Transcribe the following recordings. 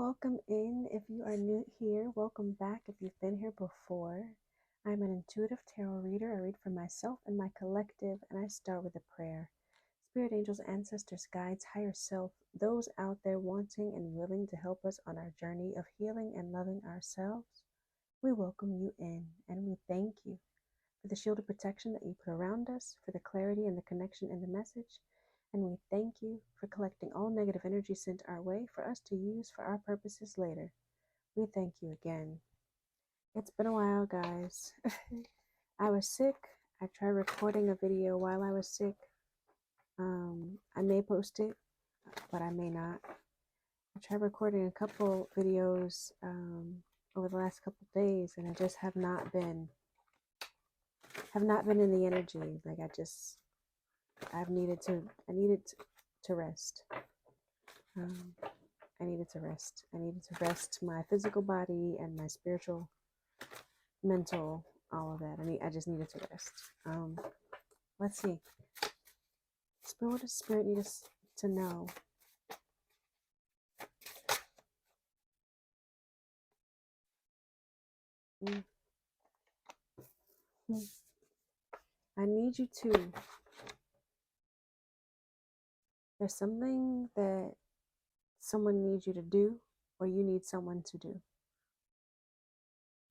Welcome in if you are new here. Welcome back if you've been here before. I'm an intuitive tarot reader. I read for myself and my collective, and I start with a prayer. Spirit angels, ancestors, guides, higher self, those out there wanting and willing to help us on our journey of healing and loving ourselves, we welcome you in and we thank you for the shield of protection that you put around us, for the clarity and the connection in the message. And we thank you for collecting all negative energy sent our way for us to use for our purposes later. We thank you again. It's been a while, guys. I was sick. I tried recording a video while I was sick. I may post it, but I may not. I tried recording a couple videos over the last couple days, and I just have not been in the energy. Like I needed to rest. I needed to rest. I needed to rest my physical body and my spiritual, mental, all of that. I just needed to rest. Let's see. What does Spirit need us to know? I need you to. There's something that someone needs you to do, or you need someone to do.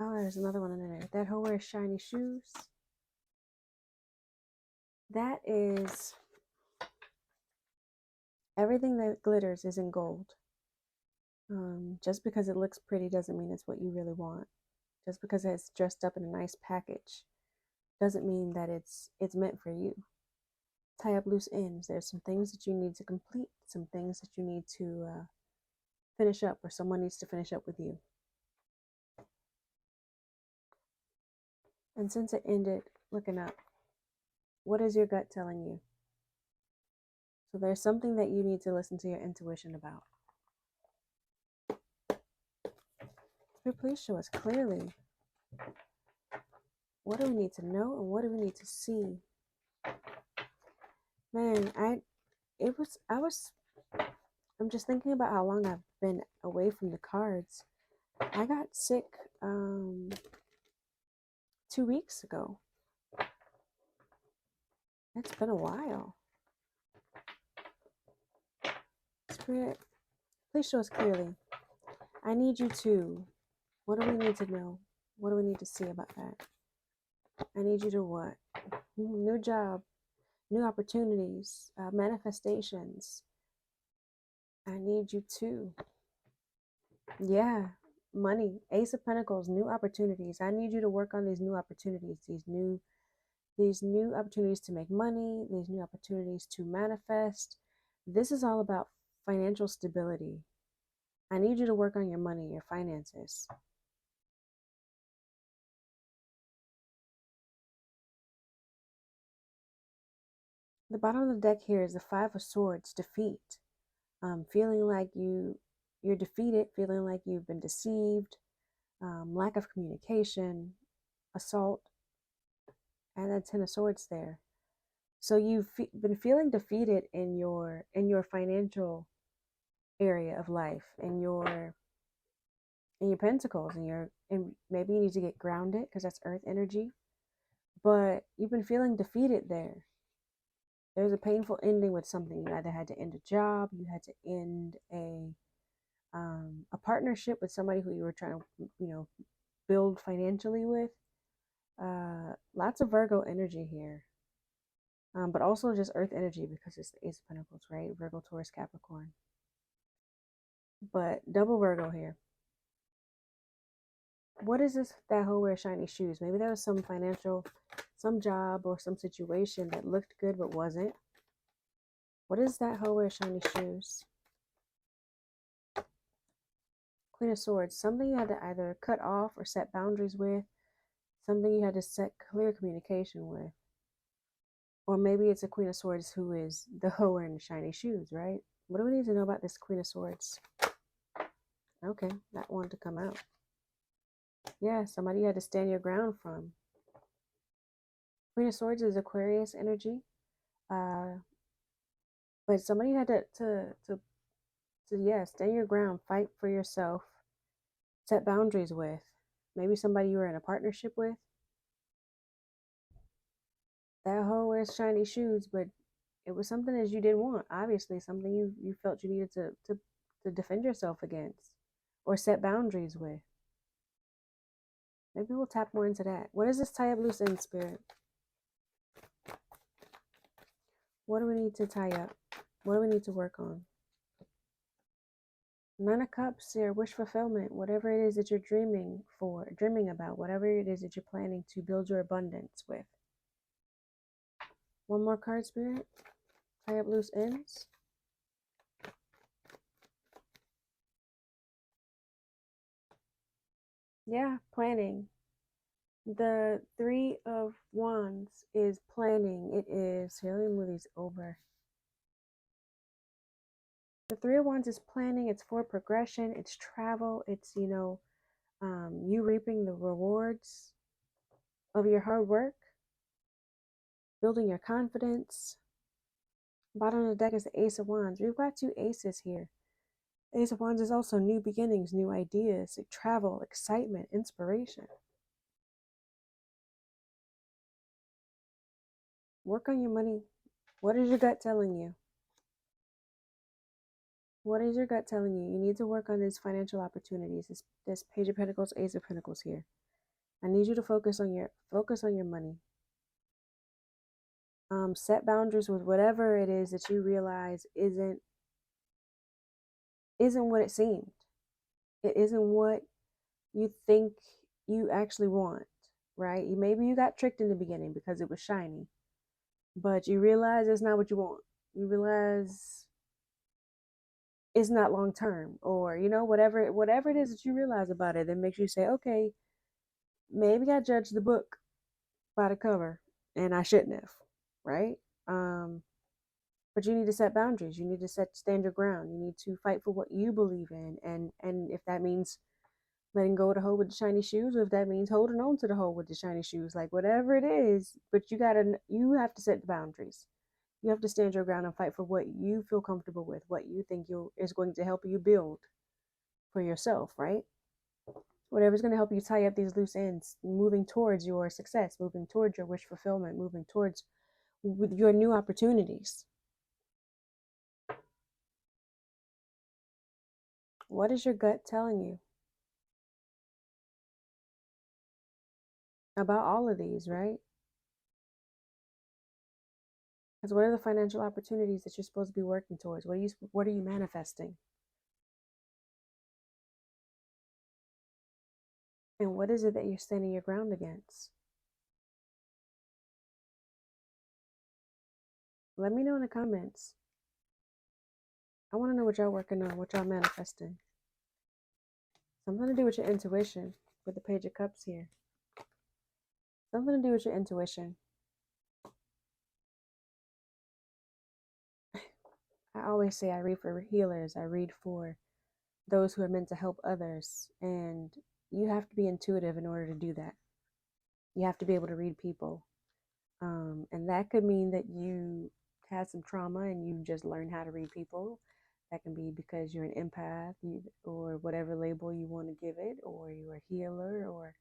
Oh, there's another one in there. That hoe wears shiny shoes. That is everything that glitters isn't gold. Just because it looks pretty doesn't mean it's what you really want. Just because it's dressed up in a nice package doesn't mean that it's meant for you. Tie up loose ends. There's some things that you need to complete, some things that you need to finish up, or someone needs to finish up with you. And since it ended looking up, what is your gut telling you? So there's something that you need to listen to your intuition about. So please show us clearly. What do we need to know and what do we need to see? Man, I'm just thinking about how long I've been away from the cards. I got sick 2 weeks ago. It's been a while. Spirit, please show us clearly. I need you to. What do we need to know? What do we need to see about that? I need you to what? New job, new opportunities, manifestations. I need you to. Yeah, money, Ace of Pentacles, new opportunities. I need you to work on these new opportunities, these new opportunities to make money, these new opportunities to manifest. This is all about financial stability. I need you to work on your money, your finances. The bottom of the deck here is the Five of Swords, defeat. Feeling like you're defeated, feeling like you've been deceived, lack of communication, assault, and that Ten of Swords there. So you've been feeling defeated in your financial area of life, in your pentacles, and maybe you need to get grounded because that's earth energy. But you've been feeling defeated there. There's a painful ending with something. You either had to end a job, you had to end a partnership with somebody who you were trying to, build financially with. Lots of Virgo energy here. But also just earth energy because it's the Ace of Pentacles, right? Virgo, Taurus, Capricorn. But double Virgo here. What is this that hoe wears shiny shoes? Maybe there was some job or some situation that looked good but wasn't. What is that hoe wears shiny shoes? Queen of Swords. Something you had to either cut off or set boundaries with. Something you had to set clear communication with. Or maybe it's a Queen of Swords who is the hoe wearing shiny shoes, right? What do we need to know about this Queen of Swords? Okay, that wanted to come out. Yeah, somebody you had to stand your ground from. Queen of Swords is Aquarius energy. But somebody you had to So yeah, stand your ground, fight for yourself, set boundaries with maybe somebody you were in a partnership with. That hoe wears shiny shoes, but it was something that you didn't want. Obviously, something you felt you needed to defend yourself against or set boundaries with. Maybe we'll tap more into that. What is this tie up loose end, spirit? What do we need to tie up? What do we need to work on? Nine of Cups here, wish fulfillment, whatever it is that you're dreaming about, whatever it is that you're planning to build your abundance with. One more card, spirit. Tie up loose ends. Yeah, planning. The Three of Wands is planning. It is, here, let me move these over. The Three of Wands is planning. It's for progression. It's travel. It's, you reaping the rewards of your hard work, building your confidence. Bottom of the deck is the Ace of Wands. We've got two aces here. Ace of Wands is also new beginnings, new ideas, like travel, excitement, inspiration. Work on your money. What is your gut telling you? What is your gut telling you? You need to work on these financial opportunities. This Page of Pentacles, Ace of Pentacles here. I need you to focus on your money. Set boundaries with whatever it is that you realize isn't what it seemed. It isn't what you think you actually want, right? Maybe you got tricked in the beginning because it was shiny, but you realize it's not what you want. You realize it's not long term, or whatever it is that you realize about it that makes you say, okay, maybe I judged the book by the cover and I shouldn't have, right? But you need to set boundaries. You need to stand your ground. You need to fight for what you believe in, and if that means letting go of the hoe with the shiny shoes, or if that means holding on to the hoe with the shiny shoes, like whatever it is, but you have to set the boundaries. You have to stand your ground and fight for what you feel comfortable with, what you think is going to help you build for yourself, right? Whatever's going to help you tie up these loose ends, moving towards your success, moving towards your wish fulfillment, moving towards with your new opportunities. What is your gut telling you about all of these, right? Because what are the financial opportunities that you're supposed to be working towards? What are you manifesting? And what is it that you're standing your ground against? Let me know in the comments. I want to know what y'all working on, what y'all manifesting. Something to do with your intuition with the Page of Cups here. Something to do with your intuition. I always say I read for healers. I read for those who are meant to help others. And you have to be intuitive in order to do that. You have to be able to read people. And that could mean that you had some trauma and you just learned how to read people. That can be because you're an empath, or whatever label you want to give it, or you're a healer, or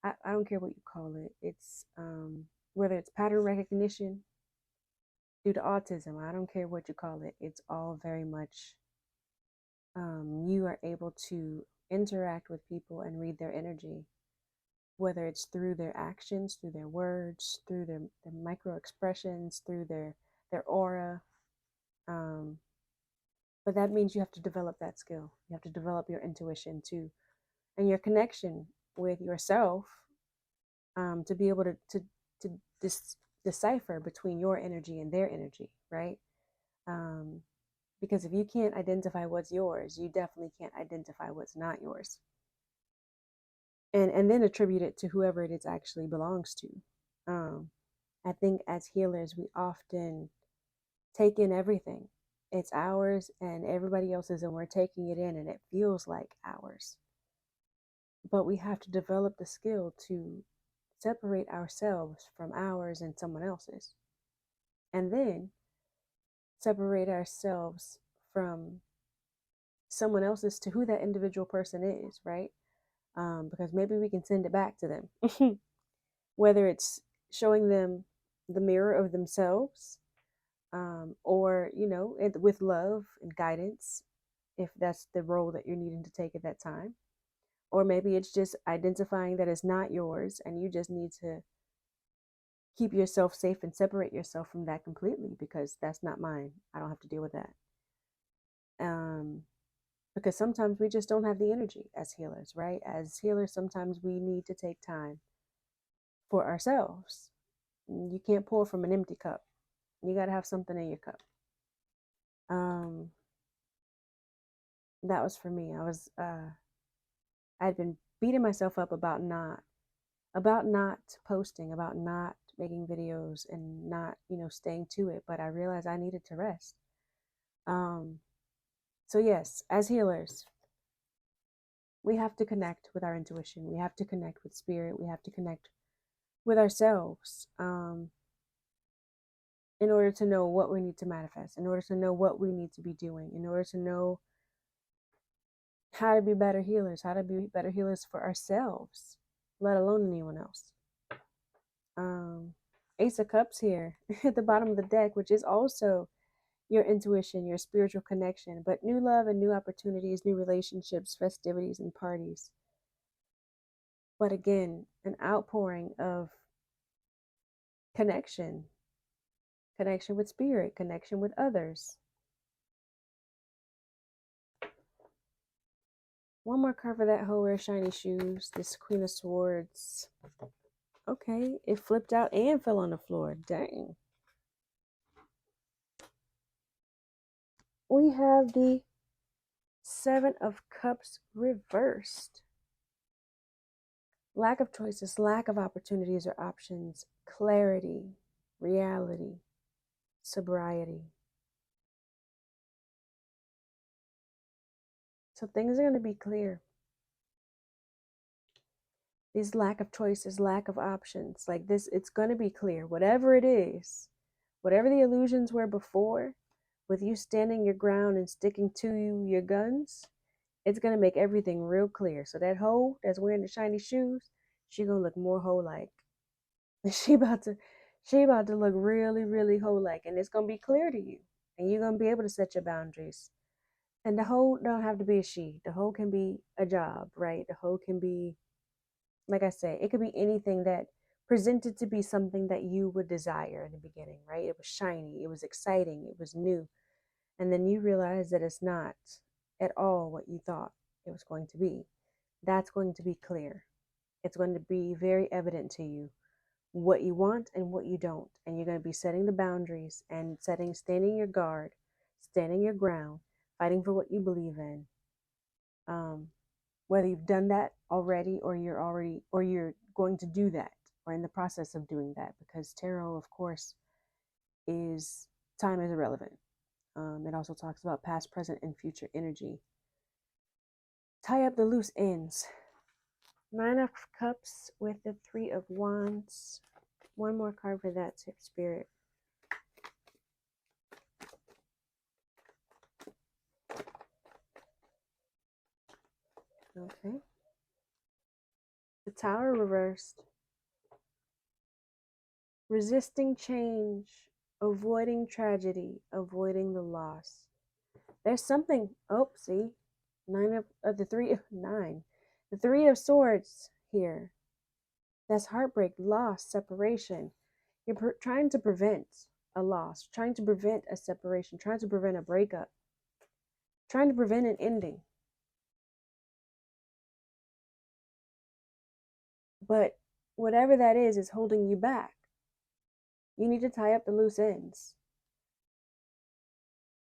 I don't care what you call it. It's whether it's pattern recognition due to autism, I don't care what you call it. It's all very much you are able to interact with people and read their energy, whether it's through their actions, through their words, through their micro expressions, through their aura. But that means you have to develop that skill. You have to develop your intuition too, and your connection with yourself, to be able to decipher between your energy and their energy, right? Because if you can't identify what's yours, you definitely can't identify what's not yours, and then attribute it to whoever it is actually belongs to. I think as healers, we often take in everything. It's ours and everybody else's, and we're taking it in, and it feels like ours. But we have to develop the skill to separate ourselves from ours and someone else's, and then separate ourselves from someone else's to who that individual person is, right? Because maybe we can send it back to them, whether it's showing them the mirror of themselves, or with love and guidance, if that's the role that you're needing to take at that time. Or maybe it's just identifying that it's not yours and you just need to keep yourself safe and separate yourself from that completely, because that's not mine. I don't have to deal with that. Because sometimes we just don't have the energy as healers, right? As healers, sometimes we need to take time for ourselves. You can't pour from an empty cup. You got to have something in your cup. That was for me. I'd been beating myself up about not posting, about not making videos, and not, staying to it. But I realized I needed to rest. So yes, as healers, we have to connect with our intuition. We have to connect with spirit. We have to connect with ourselves, in order to know what we need to manifest, in order to know what we need to be doing, in order to know how to be better healers, how to be better healers for ourselves, let alone anyone else. Ace of Cups here at the bottom of the deck, which is also your intuition, your spiritual connection, but new love and new opportunities, new relationships, festivities, and parties. But again, an outpouring of connection with spirit, connection with others. One more card for that hoe wear shiny shoes. This Queen of Swords. Okay, it flipped out and fell on the floor. Dang. We have the Seven of Cups reversed. Lack of choices, lack of opportunities or options, clarity, reality, sobriety. So things are going to be clear. These lack of choices, lack of options, like this, it's going to be clear. Whatever it is, whatever the illusions were before, with you standing your ground and sticking to your guns, it's going to make everything real clear. So that hoe that's wearing the shiny shoes, she going to look more hoe-like. She about to look really, really hoe-like, and it's going to be clear to you. And you're going to be able to set your boundaries. And the hoe don't have to be a she. The hoe can be a job, right? The hoe can be, like I said, it could be anything that presented to be something that you would desire in the beginning, right? It was shiny, it was exciting, it was new. And then you realize that it's not at all what you thought it was going to be. That's going to be clear. It's going to be very evident to you what you want and what you don't. And you're going to be setting the boundaries and standing your guard, standing your ground, fighting for what you believe in. Whether you've done that already or you're going to do that or in the process of doing that, because tarot, of course, is time is irrelevant. It also talks about past, present, and future energy. Tie up the loose ends. Nine of Cups with the Three of Wands. One more card for that tip, Spirit. Okay. The Tower reversed. Resisting change, avoiding tragedy, avoiding the loss. There's something, see, the Three of Swords here. That's heartbreak, loss, separation. You're trying to prevent a loss, trying to prevent a separation, trying to prevent a breakup, trying to prevent an ending. But whatever that is holding you back. You need to tie up the loose ends.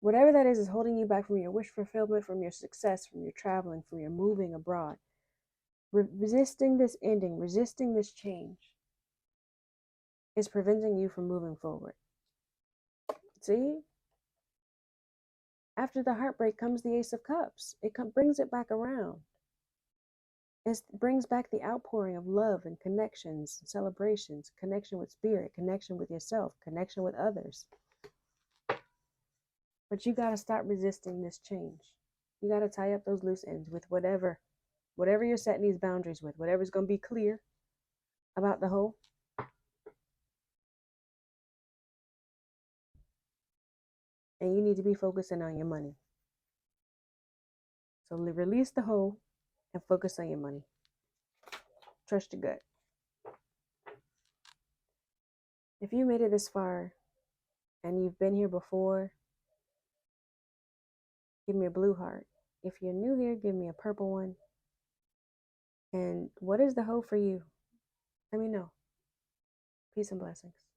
Whatever that is holding you back from your wish fulfillment, from your success, from your traveling, from your moving abroad. Resisting this ending, resisting this change is preventing you from moving forward. See? After the heartbreak comes the Ace of Cups. It brings it back around. It brings back the outpouring of love and connections, celebrations, connection with spirit, connection with yourself, connection with others. But you got to stop resisting this change. You got to tie up those loose ends with whatever you're setting these boundaries with, whatever's going to be clear about the hoe. And you need to be focusing on your money. So release the hoe and focus on your money. Trust your gut. If you made it this far and you've been here before, give me a blue heart. If you're new here, give me a purple one. And what is the hoe for you? Let me know. Peace and blessings.